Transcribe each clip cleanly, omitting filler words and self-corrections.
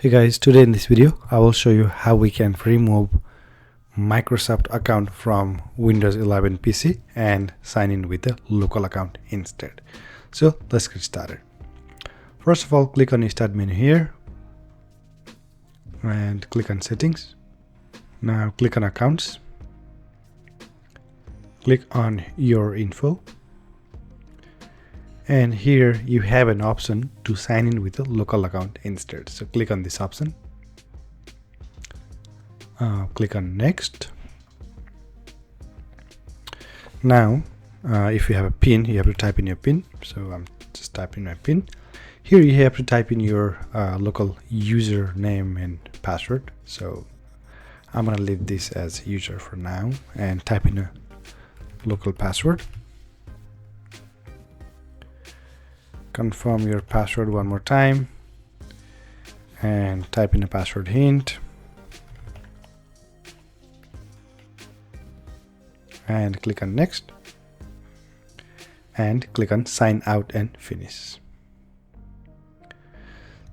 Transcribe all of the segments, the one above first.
Hey guys, today in this video I will show you how we can remove Microsoft account from Windows 11 PC and sign in with a local account instead. So let's get started. First of all, click on the start menu here and click on settings. Now click on accounts, click on your info, and here you have an option to sign in with a local account instead. So click on this option, click on next. Now if you have a PIN, you have to type in your PIN. So I'm just typing my PIN. Here you have to type in your local username and password. So I'm gonna leave this as user for now and type in a local password. Confirm your password one more time and type in a password hint and click on next and click on sign out and finish.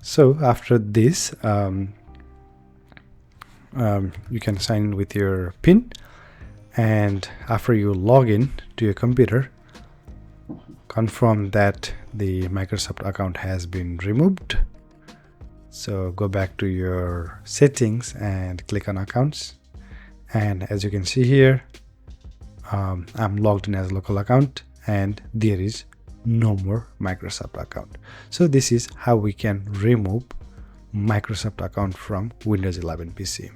So after this you can sign in with your PIN, and after you log in to your computer, confirm that the Microsoft account has been removed. So go back to your settings and click on accounts, and as you can see here, I'm logged in as a local account and there is no more Microsoft account. So this is how we can remove Microsoft account from Windows 11 PC.